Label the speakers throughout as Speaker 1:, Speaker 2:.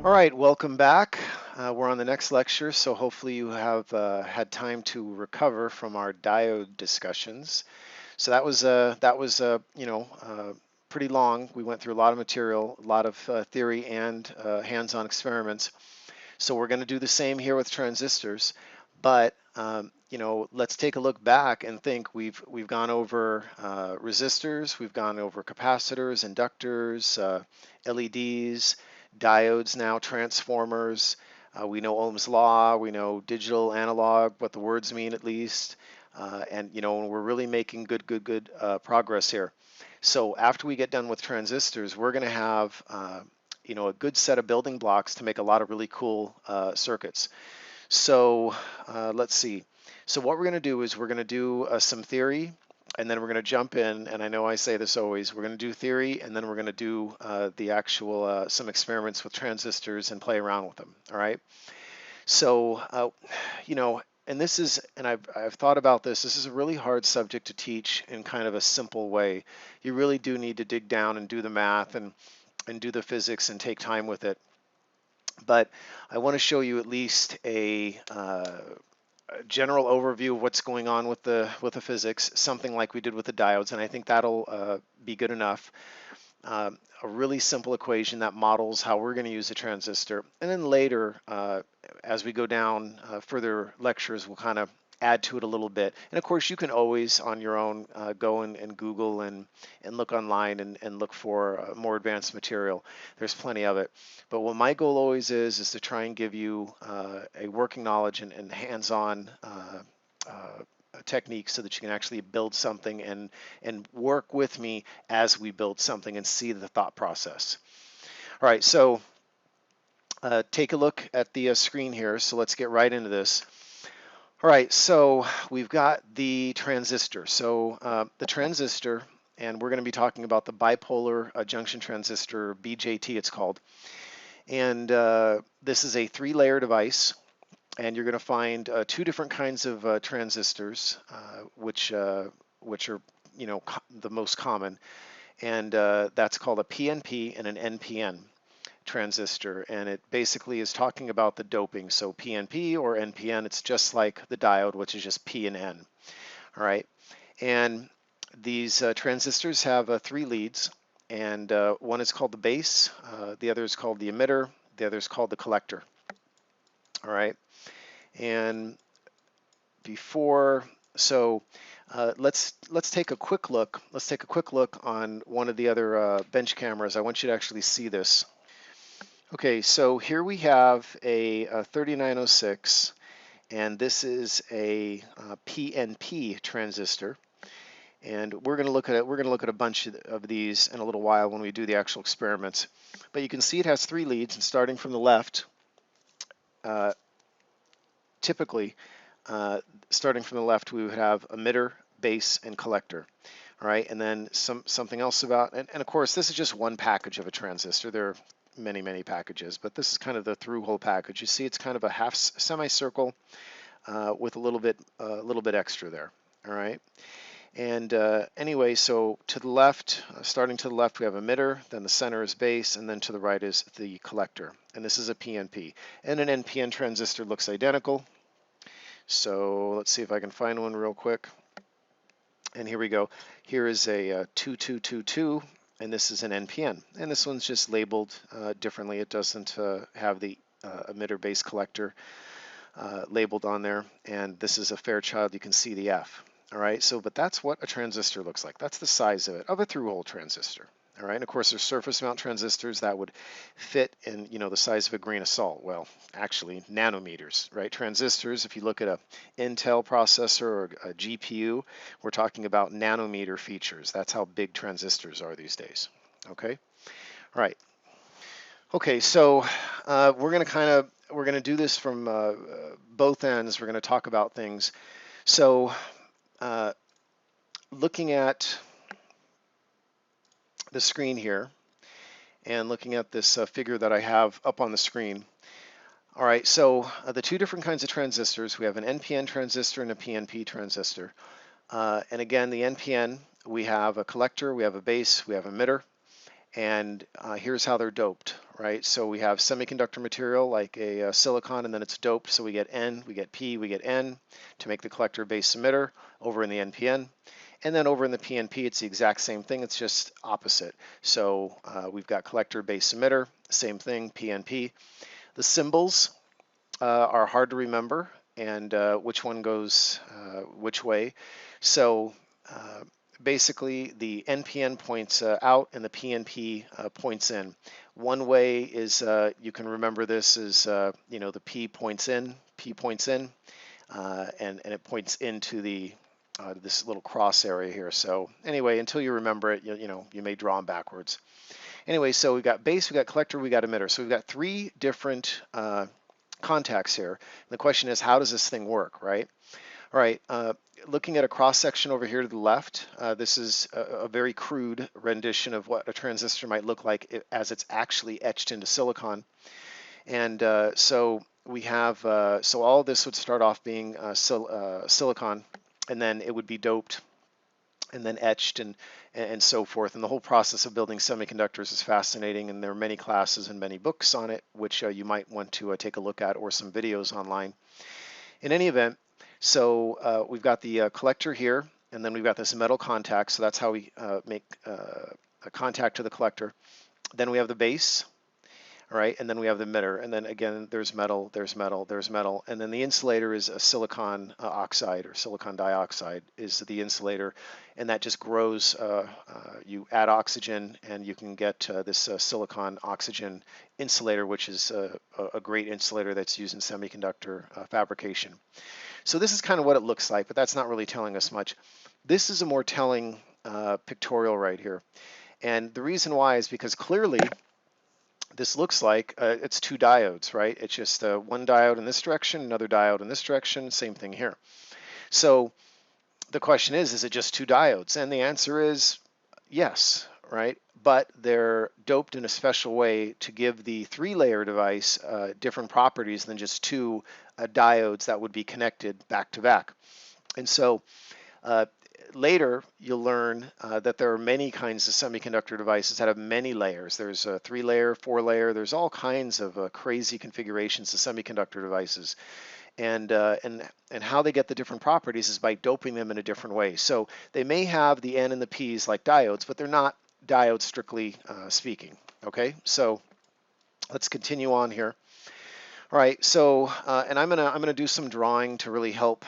Speaker 1: All right, welcome back. We're on the next lecture, so hopefully you have had time to recover from our diode discussions. So that was pretty long. We went through a lot of material, a lot of theory and hands-on experiments. So we're going to do the same here with transistors, but let's take a look back and think we've gone over resistors, we've gone over capacitors, inductors, LEDs, diodes now, transformers. We know Ohm's law, we know digital, analog, what the words mean at least, and we're really making good progress here. So after we get done with transistors, we're going to have a good set of building blocks to make a lot of really cool circuits. So let's see. So what we're going to do is we're going to do some theory, and then we're going to jump in, and I know I say this always, we're going to do theory, and then we're going to do the actual, some experiments with transistors and play around with them, all right? So, and this is, and I've thought about this is a really hard subject to teach in kind of a simple way. You really do need to dig down and do the math and do the physics and take time with it. But I want to show you at least a general overview of what's going on with the physics, something like we did with the diodes, and I think that'll be good enough. A really simple equation that models how we're going to use a transistor, and then later, as we go down further lectures, we'll kind of add to it a little bit. And of course, you can always on your own go and Google and look online and look for more advanced material. There's plenty of it. But what my goal always is to try and give you a working knowledge and hands-on technique so that you can actually build something and work with me as we build something and see the thought process. All right, so take a look at the screen here. So let's get right into this. All right, so we've got the transistor. So the transistor, and we're going to be talking about the bipolar junction transistor, BJT it's called. And this is a 3-layer device, and you're going to find 2 different kinds of transistors, which are the most common, and that's called a PNP and an NPN transistor, and it basically is talking about the doping. So PNP or NPN, it's just like the diode, which is just P and N. All right, and these transistors have 3 leads, and one is called the base, the other is called the emitter, the other is called the collector. All right, and let's take a quick look. Let's take a quick look on one of the other bench cameras. I want you to actually see this. Okay, so here we have a 3906, and this is a PNP transistor. And we're going to look at a bunch of these in a little while when we do the actual experiments. But you can see it has 3 leads, and starting from the left, typically, starting from the left, we would have emitter, base, and collector. All right, and then something else about, and of course, this is just one package of a transistor. There are many packages, but this is kind of the through-hole package. You see, it's kind of a half semicircle with a little bit extra there. All right, and anyway, so to the left, starting to the left, we have emitter, then the center is base, and then to the right is the collector. And this is a PNP. And an NPN transistor looks identical. So let's see if I can find one real quick. And here we go. Here is a 2222, and this is an NPN. And this one's just labeled differently. It doesn't have the emitter base collector labeled on there. And this is a Fairchild. You can see the F. All right, so but that's what a transistor looks like. That's the size of it, of a through-hole transistor. All right, and of course there's surface mount transistors that would fit in, the size of a grain of salt. Well, actually nanometers, right? Transistors, if you look at a Intel processor or a GPU, we're talking about nanometer features. That's how big transistors are these days. Okay, all right. Okay, so we're going to do this from both ends. We're going to talk about things. So looking at the screen here and looking at this figure that I have up on the screen. All right, so the 2 different kinds of transistors, we have an NPN transistor and a PNP transistor. And again, the NPN, we have a collector, we have a base, we have an emitter, And here's how they're doped, right? So we have semiconductor material like a silicon, and then it's doped. So we get N, we get P, we get N to make the collector base emitter over in the NPN. And then over in the PNP, it's the exact same thing. It's just opposite. So we've got collector base emitter, same thing, PNP. The symbols are hard to remember, and which one goes which way. So basically, the NPN points out and the PNP points in. One way is you can remember this as the P points in, and it points into the this little cross area here. So anyway, until you remember it, you may draw them backwards. Anyway, so we've got base, we've got collector, we've got emitter. So we've got three different contacts here. And the question is, how does this thing work, right? All right, looking at a cross section over here to the left, this is a very crude rendition of what a transistor might look like as it's actually etched into silicon. And so we have, so all of this would start off being silicon, and then it would be doped and then etched and so forth. And the whole process of building semiconductors is fascinating, and there are many classes and many books on it, which you might want to take a look at, or some videos online. In any event, so we've got the collector here, and then we've got this metal contact, so that's how we make a contact to the collector. Then we have the base, all right, and then we have the emitter, and then again, there's metal, there's metal, there's metal, and then the insulator is a silicon oxide, or silicon dioxide is the insulator, and that just grows. You add oxygen, and you can get this silicon oxygen insulator, which is a great insulator that's used in semiconductor fabrication. So this is kind of what it looks like, but that's not really telling us much. This is a more telling pictorial right here, and the reason why is because clearly this looks like it's two diodes, right? It's just one diode in this direction, another diode in this direction, same thing here. So the question is it just two diodes? And the answer is yes, right? But they're doped in a special way to give the three-layer device different properties than just two diodes that would be connected back to back. And so later, you'll learn that there are many kinds of semiconductor devices that have many layers. There's a 3-layer, 4-layer. There's all kinds of crazy configurations of semiconductor devices. And how they get the different properties is by doping them in a different way. So they may have the N and the P's like diodes, but they're not diodes strictly speaking. Okay, so let's continue on here. All right, so and I'm gonna do some drawing to really help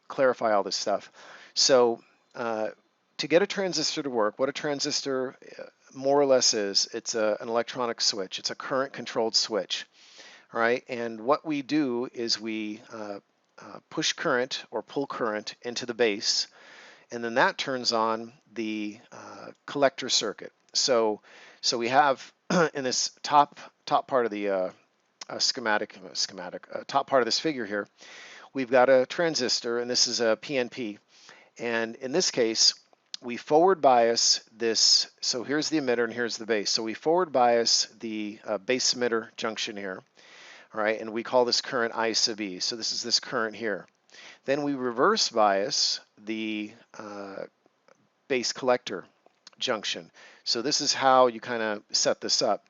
Speaker 1: clarify all this stuff. So to get a transistor to work, what a transistor more or less is, it's an electronic switch. It's a current-controlled switch, all right? And what we do is we push current or pull current into the base, and then that turns on the collector circuit. So we have in this top part of the schematic, top part of this figure here, we've got a transistor, and this is a PNP. And in this case, we forward bias this. So here's the emitter and here's the base. So we forward bias the base emitter junction here, all right, and we call this current I sub E. So this is this current here. Then we reverse bias the base collector junction. So this is how you kind of set this up.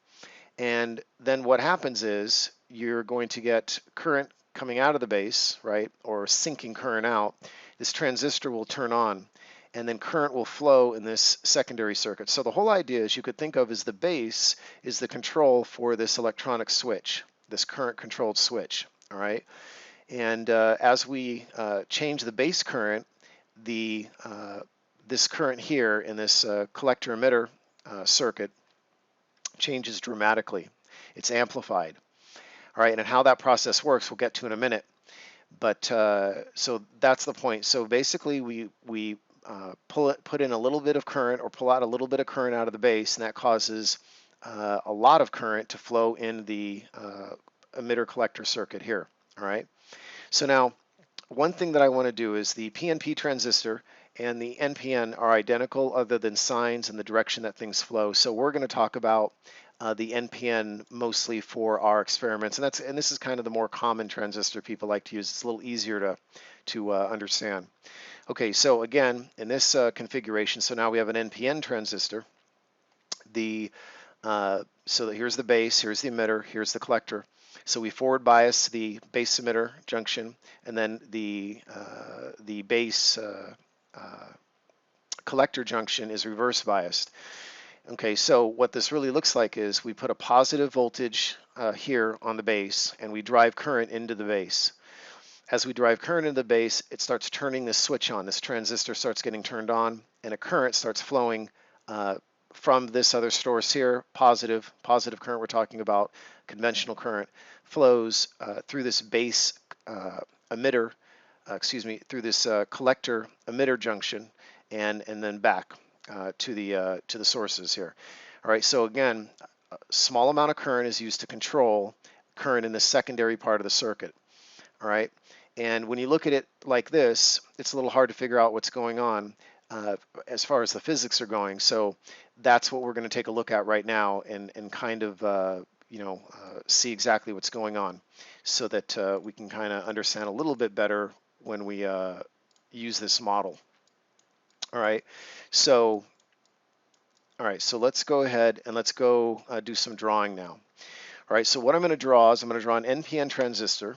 Speaker 1: And then what happens is you're going to get current coming out of the base, right, or sinking current out. This transistor will turn on, and then current will flow in this secondary circuit. So the whole idea is you could think of as the base is the control for this electronic switch, this current controlled switch, all right? And as we change the base current, this current here in this collector emitter circuit changes dramatically. It's amplified. All right, and how that process works we'll get to in a minute. But so that's the point. So basically we put in a little bit of current or pull out a little bit of current out of the base, and that causes a lot of current to flow in the emitter collector circuit here. All right. So now one thing that I want to do is the PNP transistor and the NPN are identical other than signs and the direction that things flow. So we're going to talk about the NPN mostly for our experiments, and this is kind of the more common transistor people like to use. It's a little easier to understand. Okay, so again, in this configuration, so now we have an NPN transistor. So that here's the base, here's the emitter, here's the collector. So we forward bias the base emitter junction, and then the base collector junction is reverse biased. Okay, so what this really looks like is we put a positive voltage here on the base, and we drive current into the base. As we drive current into the base, it starts turning this switch on. This transistor starts getting turned on, and a current starts flowing from this other source here, positive current we're talking about, conventional current, flows through this base emitter, through this collector emitter junction, and then back to the sources here. All right, so again, a small amount of current is used to control current in the secondary part of the circuit. All right, and when you look at it like this, it's a little hard to figure out what's going on as far as the physics are going. So that's what we're going to take a look at right now, and kind of see exactly what's going on, so that we can kind of understand a little bit better when we use this model. All right, so let's go ahead and let's go do some drawing now. All right, so what I'm going to draw is I'm going to draw an NPN transistor,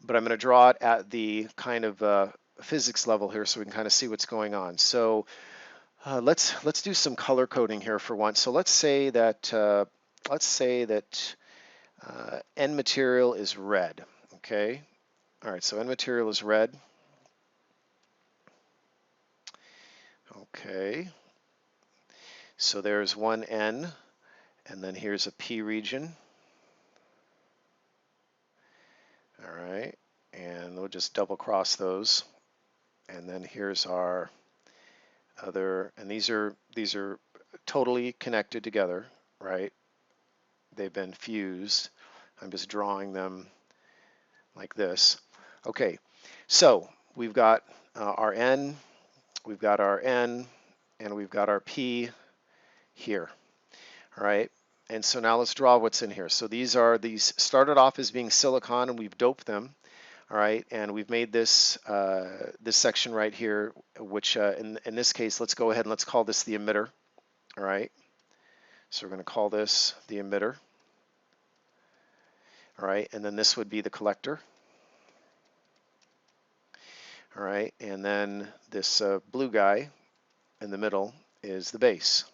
Speaker 1: but I'm going to draw it at the kind of physics level here, so we can kind of see what's going on. So let's do some color coding here for once. So let's say that N material is red. Okay. All right. So N material is red. Okay. So there's one N, and then here's a P region. All right. And we'll just double cross those. And then here's our other, and these are totally connected together, right? They've been fused. I'm just drawing them like this. Okay, so we've got our N, we've got our N, and we've got our P here. All right, and so now let's draw what's in here. So these started off as being silicon, and we've doped them. All right, and we've made this this section right here, which in this case, let's go ahead and let's call this the emitter. All right, so we're going to call this the emitter. All right, and then this would be the collector. All right, and then this blue guy in the middle is the base.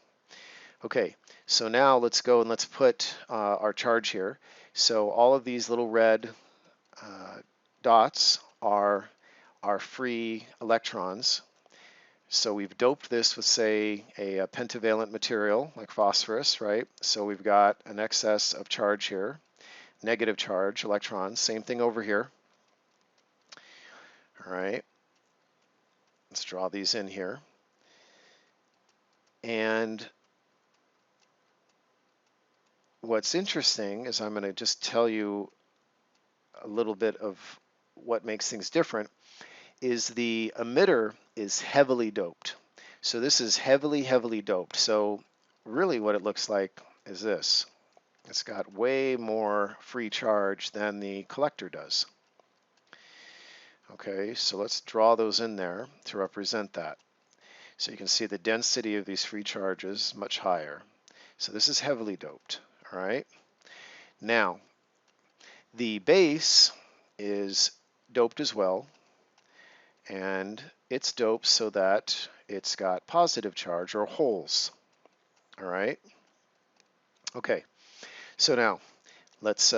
Speaker 1: Okay, so now let's go and let's put our charge here. So all of these little red dots are our free electrons. So we've doped this with, say, a pentavalent material like phosphorus, right? So we've got an excess of charge here, negative charge, electrons. Same thing over here. All right, let's draw these in here. And what's interesting is I'm going to just tell you a little bit of what makes things different is the emitter is heavily doped. So this is heavily doped. So really what it looks like is this. It's got way more free charge than the collector does. Okay, so let's draw those in there to represent that. So you can see the density of these free charges much higher. So this is heavily doped, all right? Now, the base is doped as well, and it's doped so that it's got positive charge or holes, all right? Okay, so now let's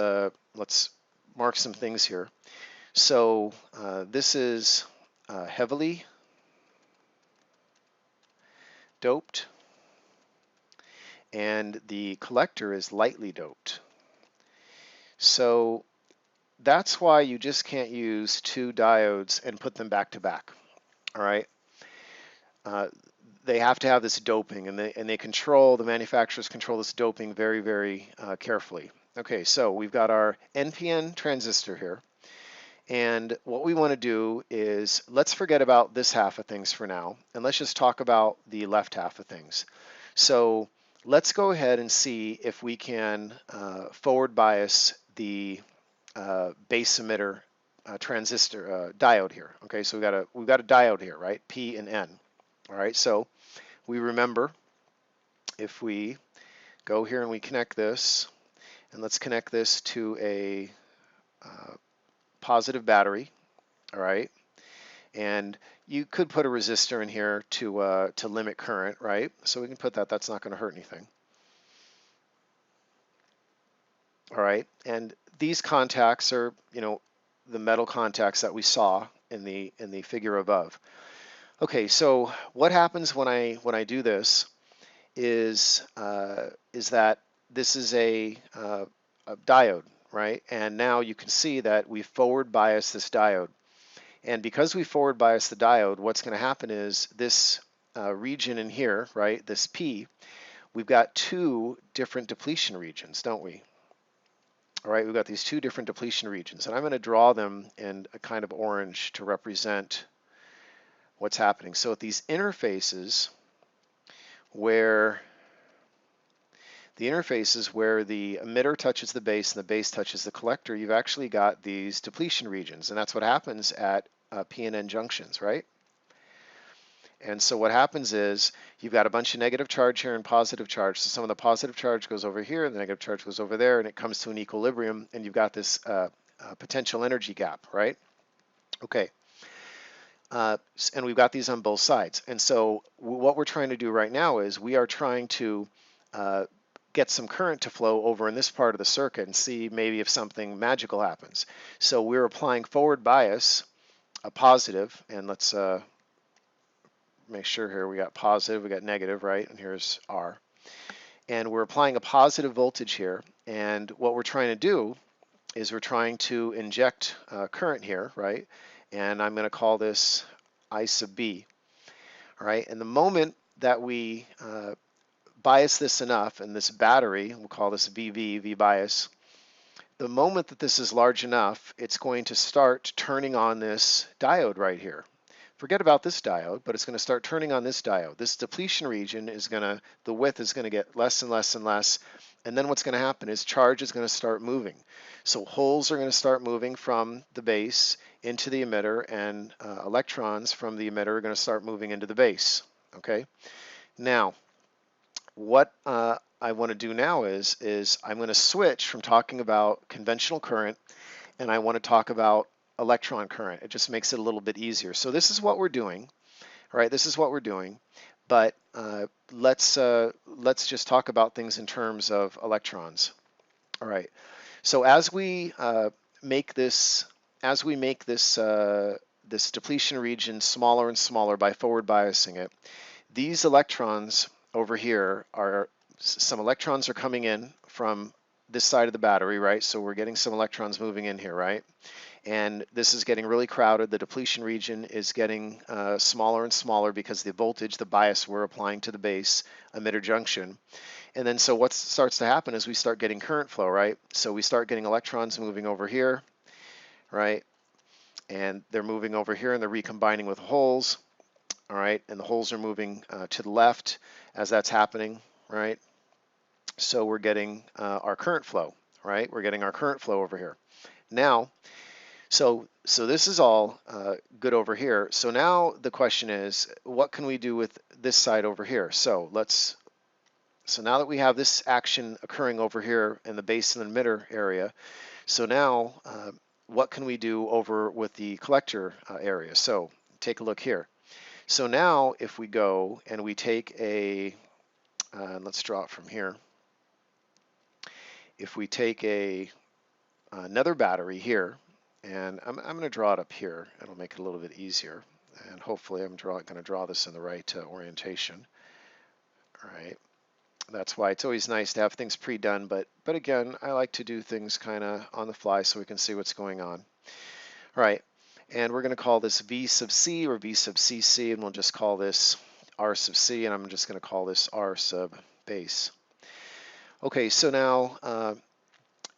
Speaker 1: mark some things here. So this is heavily doped, and the collector is lightly doped. So that's why you just can't use two diodes and put them back to back. All right. They have to have this doping, and the manufacturers control this doping very, very carefully. Okay, so we've got our NPN transistor here. And what we want to do is let's forget about this half of things for now, and let's just talk about the left half of things. So let's go ahead and see if we can forward bias the base emitter transistor diode here. Okay, so we've got a diode here, right? P and N. All right, so we remember if we go here and we connect this, and let's connect this to a positive battery, all right? And you could put a resistor in here to limit current, right? So we can put that, that's not going to hurt anything. All right, and these contacts are, you know, the metal contacts that we saw in the figure above. Okay, so what happens when I do this is that this is a diode, right? And now you can see that we forward bias this diode. And because we forward bias the diode, what's going to happen is this region in here, right, this P, we've got two different depletion regions, don't we? All right, we've got these two different depletion regions, and I'm going to draw them in a kind of orange to represent what's happening. So at these interfaces where the emitter touches the base and the base touches the collector, you've actually got these depletion regions, and that's what happens at PNN junctions, right? And so what happens is you've got a bunch of negative charge here and positive charge. So some of the positive charge goes over here, and the negative charge goes over there, and it comes to an equilibrium, and you've got this potential energy gap, right? Okay. And we've got these on both sides. And so what we're trying to do right now is we are trying to get some current to flow over in this part of the circuit and see maybe if something magical happens. So we're applying forward bias, a positive, and let's make sure here we got positive, we got negative, right? And here's R. And we're applying a positive voltage here. And what we're trying to do is we're trying to inject current here, right? And I'm going to call this I sub B. All right. And the moment that we bias this enough, and this battery, we'll call this VV, V bias, the moment that this is large enough, it's going to start turning on this diode right here. Forget about this diode, but it's going to start turning on this diode. This depletion region is going to, the width is going to get less and less and less. And then what's going to happen is charge is going to start moving. So holes are going to start moving from the base into the emitter, and electrons from the emitter are going to start moving into the base. Okay. Now, what I want to do now is I'm going to switch from talking about conventional current, and I want to talk about electron current. It just makes it a little bit easier. So this is what we're doing, all right? This is what we're doing, but let's just talk about things in terms of electrons. All right. So as we make this this depletion region smaller and smaller by forward biasing it, these electrons over here are, some electrons are coming in from this side of the battery, right? So we're getting some electrons moving in here, right? And this is getting really crowded. The depletion region is getting smaller and smaller because the voltage, the bias we're applying to the base emitter junction. And then so what starts to happen is we start getting current flow, right? So we start getting electrons moving over here, right? And they're moving over here and they're recombining with holes, all right? And the holes are moving to the left as that's happening, right? So we're getting our current flow, right? We're getting our current flow over here. Now, so this is all good over here. So now the question is, what can we do with this side over here? So now that we have this action occurring over here in the base and the emitter area, so now what can we do over with the collector area? So take a look here. So now if we go and we take a, let's draw it from here. If we take another battery here, and I'm going to draw it up here. It'll make it a little bit easier. And hopefully I'm going to draw this in the right orientation. All right. That's why it's always nice to have things pre-done, but again, I like to do things kind of on the fly so we can see what's going on. All right. And we're going to call this V sub C or V sub CC, and we'll just call this R sub C, and I'm just going to call this R sub base. Okay, so now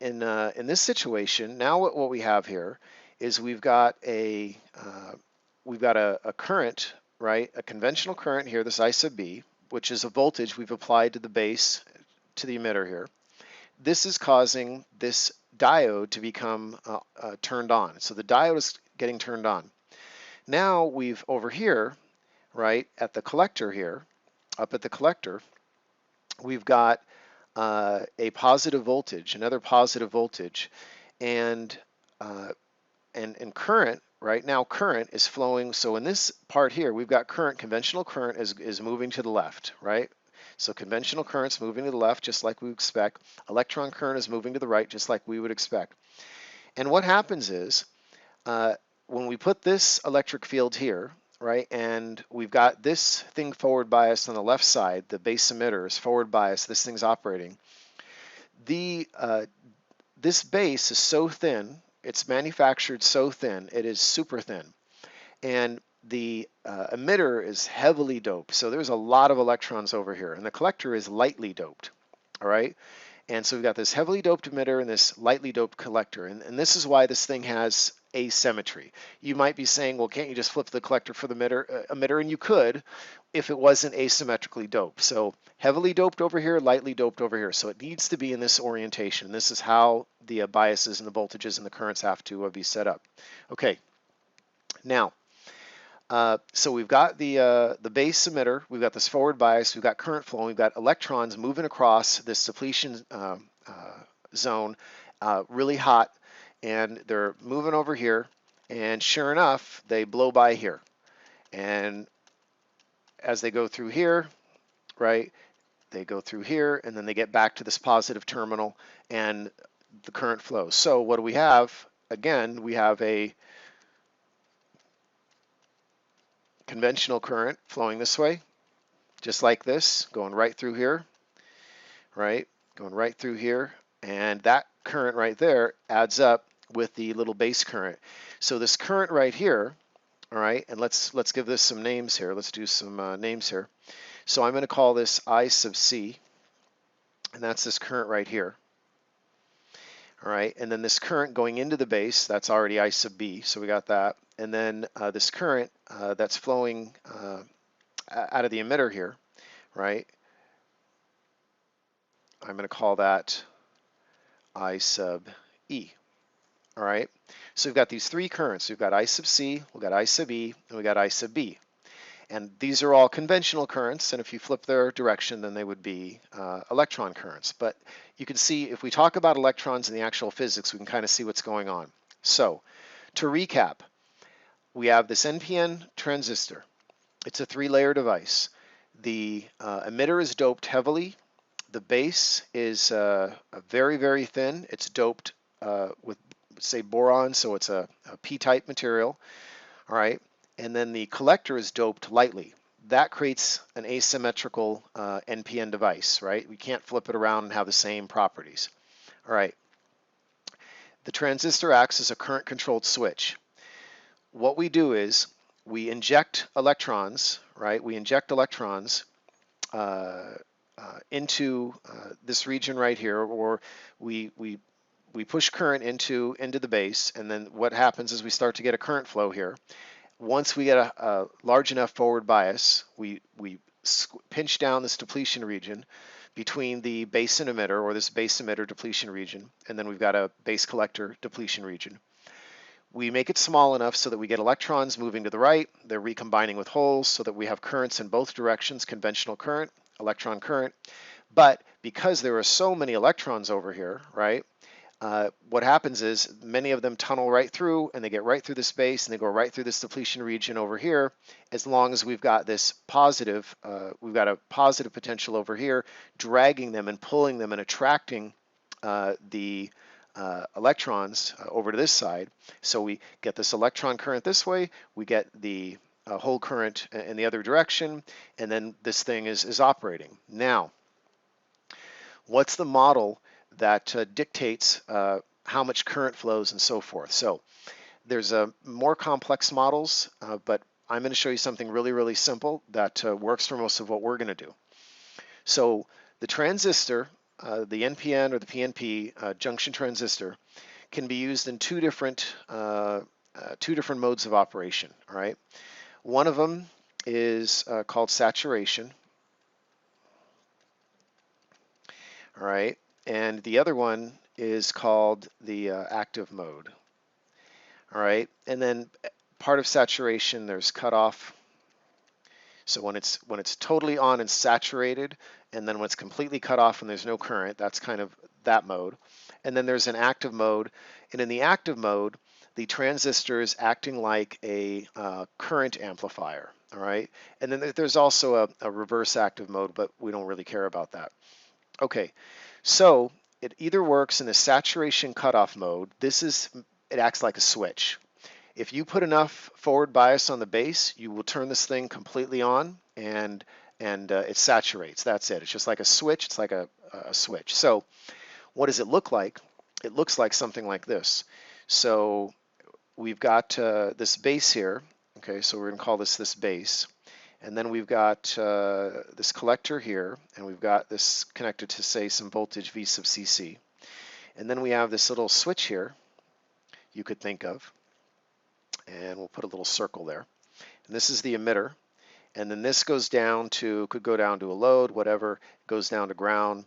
Speaker 1: in this situation, now what we have here is we've got a current, right? A conventional current here, this I sub B, which is a voltage we've applied to the base, to the emitter here. This is causing this diode to become turned on. So the diode is getting turned on. Now we've over here, right, at the collector here, up at the collector, we've got a positive voltage, another positive voltage, and uh, and current. Right now, current is flowing. So in this part here, we've got current. Conventional current is moving to the left, right? So conventional current's moving to the left, just like we would expect. Electron current is moving to the right, just like we would expect. And what happens is, when we put this electric field here, right, and we've got this thing forward biased on the left side, the base emitter is forward biased, this thing's operating. This base is so thin, it's manufactured so thin, it is super thin. And the emitter is heavily doped, so there's a lot of electrons over here, and the collector is lightly doped, all right? And so we've got this heavily doped emitter and this lightly doped collector. And this is why this thing has asymmetry. You might be saying, well, can't you just flip the collector for the emitter? And you could if it wasn't asymmetrically doped. So heavily doped over here, lightly doped over here. So it needs to be in this orientation. This is how the biases and the voltages and the currents have to be set up. Okay, now, so we've got the base emitter, we've got this forward bias, we've got current flow, we've got electrons moving across this depletion zone really hot, and they're moving over here, and sure enough, they blow by here. And as they go through here, right, they go through here, and then they get back to this positive terminal, and the current flows. So what do we have? Again, we have a conventional current flowing this way, just like this, going right through here, right? Going right through here. And that current right there adds up with the little base current. So this current right here, all right, and let's give this some names here. Let's do some names here. So I'm going to call this I sub C, and that's this current right here. All right, and then this current going into the base, that's already I sub B, so we got that. And then this current that's flowing out of the emitter here, right? I'm going to call that I sub E. All right, so we've got these three currents. We've got I sub C, we've got I sub E, and we've got I sub B. And these are all conventional currents, and if you flip their direction, then they would be electron currents. But you can see if we talk about electrons in the actual physics, we can kind of see what's going on. So to recap, we have this NPN transistor. It's a three-layer device. The emitter is doped heavily. The base is very, very thin. It's doped with, say, boron, so it's a p-type material. All right. And then the collector is doped lightly. That creates an asymmetrical NPN device, right? We can't flip it around and have the same properties. All right. The transistor acts as a current-controlled switch. What we do is we inject electrons, right? We inject electrons into this region right here, or we push current into the base, and then what happens is we start to get a current flow here. Once we get a large enough forward bias, we pinch down this depletion region between the base and emitter, or this base emitter depletion region, and then we've got a base collector depletion region. We make it small enough so that we get electrons moving to the right. They're recombining with holes so that we have currents in both directions, conventional current, electron current. But because there are so many electrons over here, right, what happens is many of them tunnel right through, and they get right through the space, and they go right through this depletion region over here. As long as we've got this positive, we've got a positive potential over here, dragging them and pulling them and attracting the electrons over to this side. So we get this electron current this way, we get the whole current in the other direction, and then this thing is operating. Now, what's the model that dictates how much current flows and so forth? So there's more complex models, but I'm going to show you something really, really simple that works for most of what we're going to do. So the transistor, the NPN or the PNP junction transistor, can be used in two different modes of operation. All right, one of them is called saturation. All right, and the other one is called the active mode. All right, and then part of saturation, there's cutoff. So when it's totally on and saturated, and then when it's completely cut off and there's no current, that's kind of that mode. And then there's an active mode, and in the active mode, the transistor is acting like a current amplifier, all right? And then there's also a reverse active mode, but we don't really care about that. Okay, so it either works in the saturation cutoff mode. It acts like a switch. If you put enough forward bias on the base, you will turn this thing completely on, and it saturates. That's it. It's just like a switch. It's like a switch. So what does it look like? It looks like something like this. So we've got this base here. Okay, so we're going to call this base. And then we've got this collector here, and we've got this connected to, say, some voltage V sub CC. And then we have this little switch here you could think of, and we'll put a little circle there. And this is the emitter. And then this goes down to, could go down to a load, whatever, goes down to ground.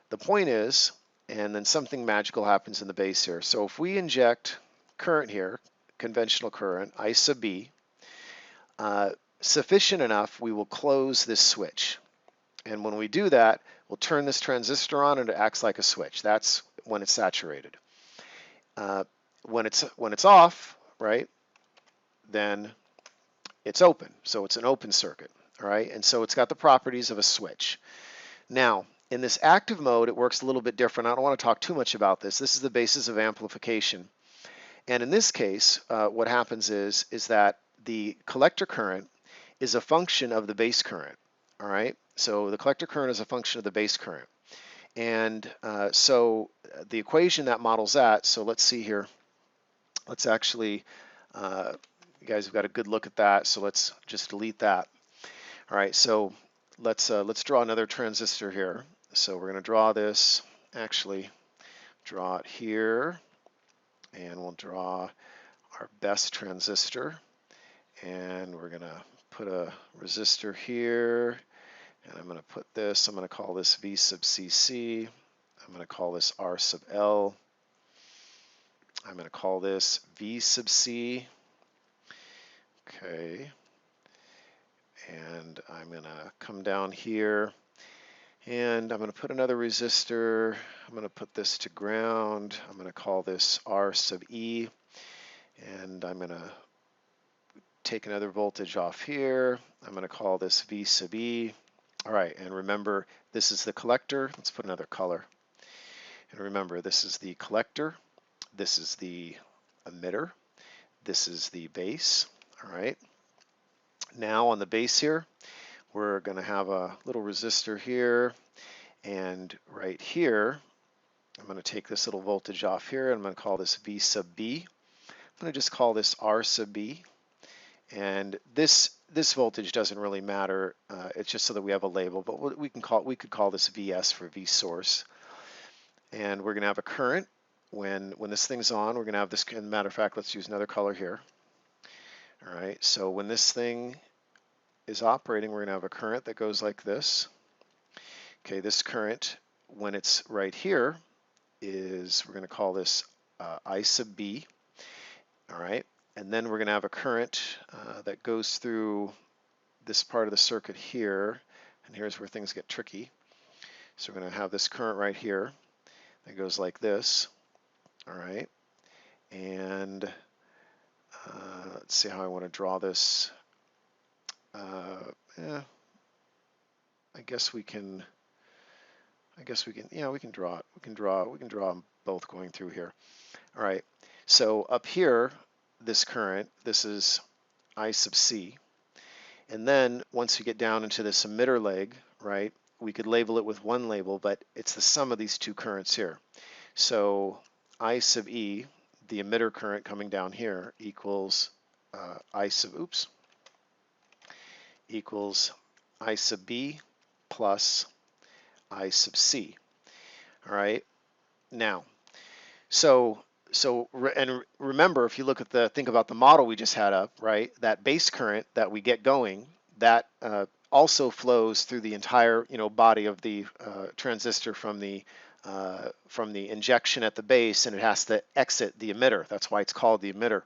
Speaker 1: The point is, and then something magical happens in the base here. So if we inject current here, conventional current, I sub B, sufficient enough, we will close this switch. And when we do that, we'll turn this transistor on and it acts like a switch. That's when it's saturated. When it's off, right, then it's open. So it's an open circuit, all right? And so it's got the properties of a switch. Now, in this active mode, it works a little bit different. I don't want to talk too much about this. This is the basis of amplification. And in this case, what happens is that the collector current is a function of the base current, all right? So the collector current is a function of the base current. And so the equation that models that, so let's see here. Let's actually, you guys have got a good look at that, so let's just delete that. All right, so let's draw another transistor here. So we're going to draw this, actually draw it here, and we'll draw our best transistor. And we're going to put a resistor here, and I'm going to put this, I'm going to call this V sub CC. I'm going to call this R sub L. I'm going to call this V sub C. Okay. And I'm going to come down here, and I'm going to put another resistor. I'm going to put this to ground. I'm going to call this R sub E. And I'm going to take another voltage off here. I'm going to call this V sub E. All right, and remember, this is the collector. Let's put another color. And remember, this is the collector. This is the emitter. This is the base. All right. Now on the base here, we're going to have a little resistor here. And right here, I'm going to take this little voltage off here, and I'm going to call this V sub B. I'm going to just call this R sub B. And this voltage doesn't really matter. It's just so that we have a label, but we could call this VS for V source. And we're going to have a current when this thing's on. We're going to have this. As a matter of fact, let's use another color here. All right. So when this thing is operating, we're going to have a current that goes like this. Okay. This current, when it's right here, is we're going to call this I sub B. All right. And then we're going to have a current that goes through this part of the circuit here. And here's where things get tricky. So we're going to have this current right here that goes like this. All right. And let's see how I want to draw this. I guess we can. Yeah, we can draw it. We can draw them both going through here. All right. So up here, this current, this is I sub C. And then once you get down into this emitter leg, right, we could label it with one label, but it's the sum of these two currents here. So I sub E, the emitter current coming down here, equals I sub B plus I sub C. All right. Now, and remember, if you look at think about the model we just had up, right? That base current that we get going, that also flows through the entire, body of the transistor from the injection at the base, and it has to exit the emitter. That's why it's called the emitter.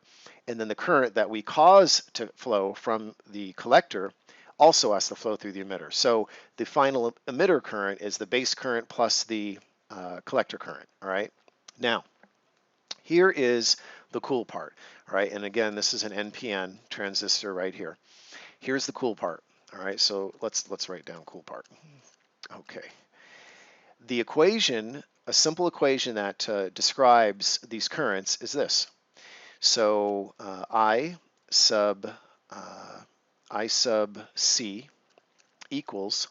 Speaker 1: And then the current that we cause to flow from the collector also has to flow through the emitter. So the final emitter current is the base current plus the collector current, all right? Now, here is the cool part, all right? And again, this is an NPN transistor right here. Here's the cool part, all right? So let's write down cool part. Okay. The equation, a simple equation that describes these currents is this. So I sub C equals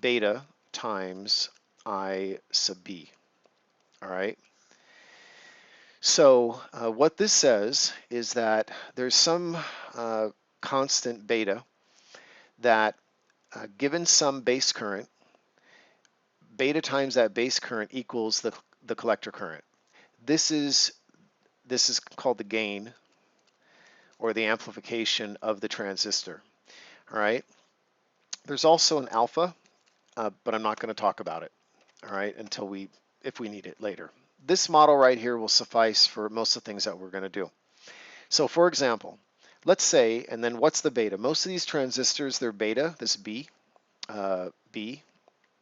Speaker 1: beta times I sub B. All right. So what this says is that there's some constant beta that given some base current, beta times that base current equals the collector current. This is called the gain or the amplification of the transistor. All right. There's also an alpha, but I'm not going to talk about it. All right, if we need it later. This model right here will suffice for most of the things that we're going to do. So for example, let's say, and then what's the beta? Most of these transistors, their beta, this B,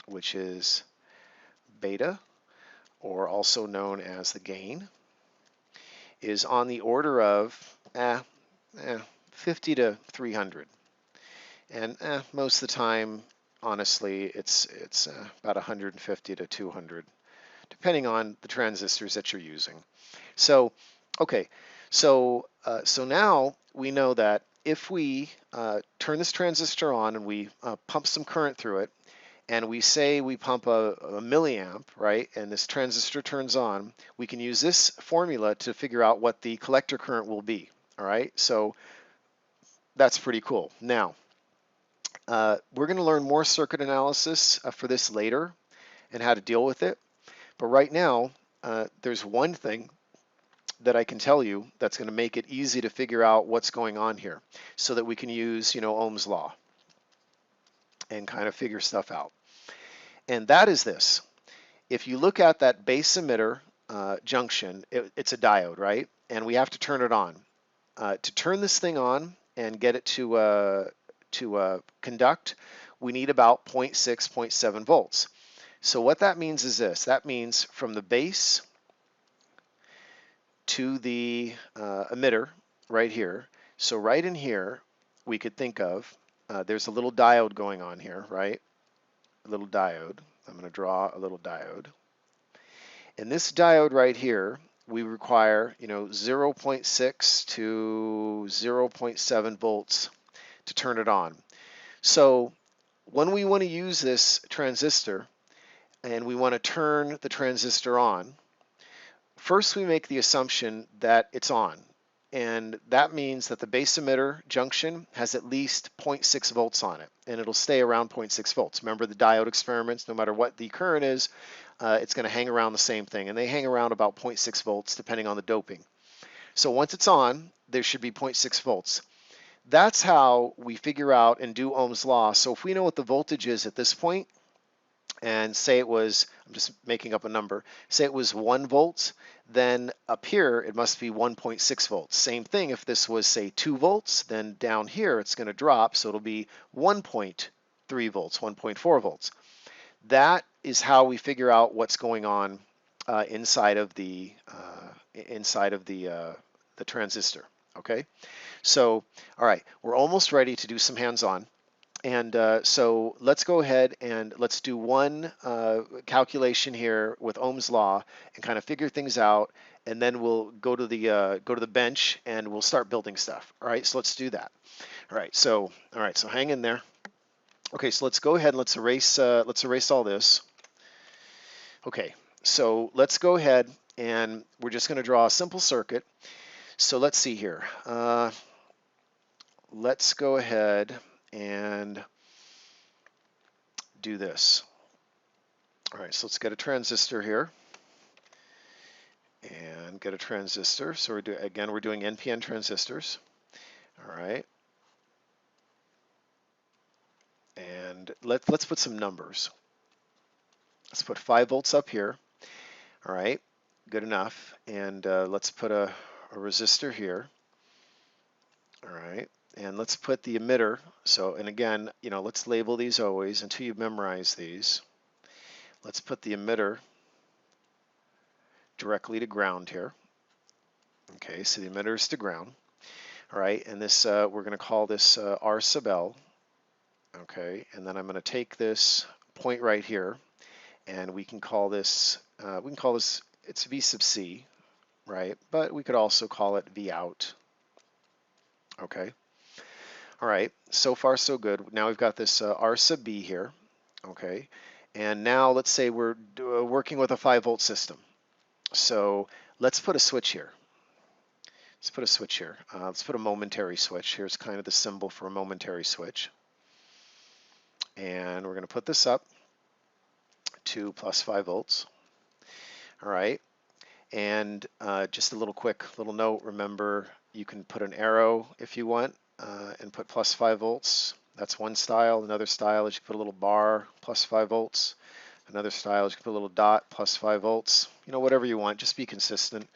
Speaker 1: which is beta, or also known as the gain, is on the order of 50 to 300. And most of the time, honestly, it's about 150 to 200. Depending on the transistors that you're using. So, okay, so now we know that if we turn this transistor on and we pump some current through it, and we say we pump a milliamp, right, and this transistor turns on, we can use this formula to figure out what the collector current will be, all right? So that's pretty cool. Now, we're going to learn more circuit analysis for this later and how to deal with it. But right now, there's one thing that I can tell you that's going to make it easy to figure out what's going on here so that we can use, Ohm's law and kind of figure stuff out. And that is this. If you look at that base emitter junction, it's a diode, right? And we have to turn it on. To turn this thing on and get it to conduct, we need about 0.6, 0.7 volts. So what that means is this. That means from the base to the emitter right here. So right in here, we could think of, there's a little diode going on here, right? A little diode. I'm going to draw a little diode. And this diode right here, we require, 0.6 to 0.7 volts to turn it on. So when we want to use this transistor and we want to turn the transistor on, first we make the assumption that it's on. And that means that the base emitter junction has at least 0.6 volts on it, and it'll stay around 0.6 volts. Remember the diode experiments, no matter what the current is, it's going to hang around the same thing, and they hang around about 0.6 volts depending on the doping. So once it's on, there should be 0.6 volts. That's how we figure out and do Ohm's law. So if we know what the voltage is at this point, and say it was, I'm just making up a number, say it was 1 volt, then up here it must be 1.6 volts. Same thing if this was, say, 2 volts, then down here it's going to drop, so it'll be 1.3 volts, 1.4 volts. That is how we figure out what's going on inside of the transistor. Okay, so all right, we're almost ready to do some hands-on. And so let's go ahead and let's do one calculation here with Ohm's law and kind of figure things out, and then we'll go to the bench and we'll start building stuff. All right, so let's do that. All right, so hang in there. Okay, so let's go ahead and let's erase all this. Okay, so let's go ahead and we're just going to draw a simple circuit. So let's see here. Let's go ahead and do this. All right, so let's get a transistor here and get a transistor. So we're doing NPN transistors. All right, and let's put some numbers. Let's put 5 volts up here. All right, good enough. And let's put a resistor here. All right, And let's put the emitter, so, and again, let's label these always until you memorize these. Let's put the emitter directly to ground here. Okay, so the emitter is to ground. All right, and this, we're going to call this R sub L. Okay, and then I'm going to take this point right here, and we can call this, it's V sub C, right? But we could also call it V out. Okay. All right, so far so good. Now we've got this R sub B here, okay? And now let's say we're working with a 5-volt system. So let's put a switch here. Let's put a switch here. Let's put a momentary switch. Here's kind of the symbol for a momentary switch. And we're going to put this up to plus 5 volts. All right, and just a quick little note, remember you can put an arrow if you want and put plus 5 volts. That's one style. Another style is you put a little bar, plus 5 volts. Another style is you put a little dot, plus 5 volts. Whatever you want, just be consistent.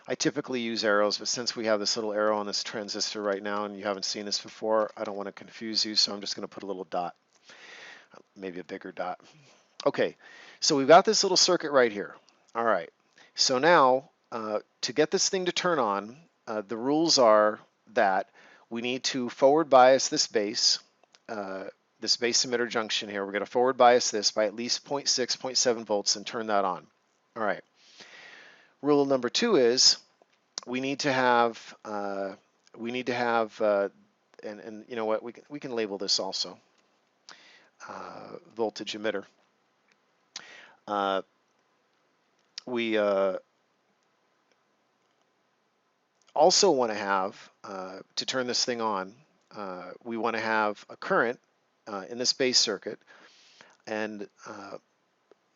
Speaker 1: I typically use arrows, but since we have this little arrow on this transistor right now and you haven't seen this before, I don't want to confuse you, so I'm just going to put a little dot, maybe a bigger dot. Okay, so we've got this little circuit right here. All right, so now to get this thing to turn on, the rules are that we need to forward bias this base emitter junction here. We're going to forward bias this by at least 0.6, 0.7 volts and turn that on. All right. Rule number 2 is we need to have, and you know what, we can label this also, voltage emitter. We also want to have, to turn this thing on, we want to have a current in this base circuit, and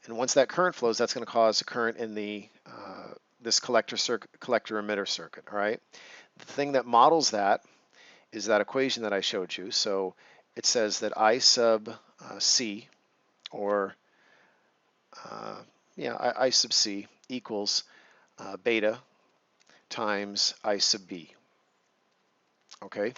Speaker 1: once that current flows, that's going to cause a current in the this collector emitter circuit. All right. The thing that models that is that equation that I showed you. So it says that I sub C, or I sub C equals beta times I sub B. Okay.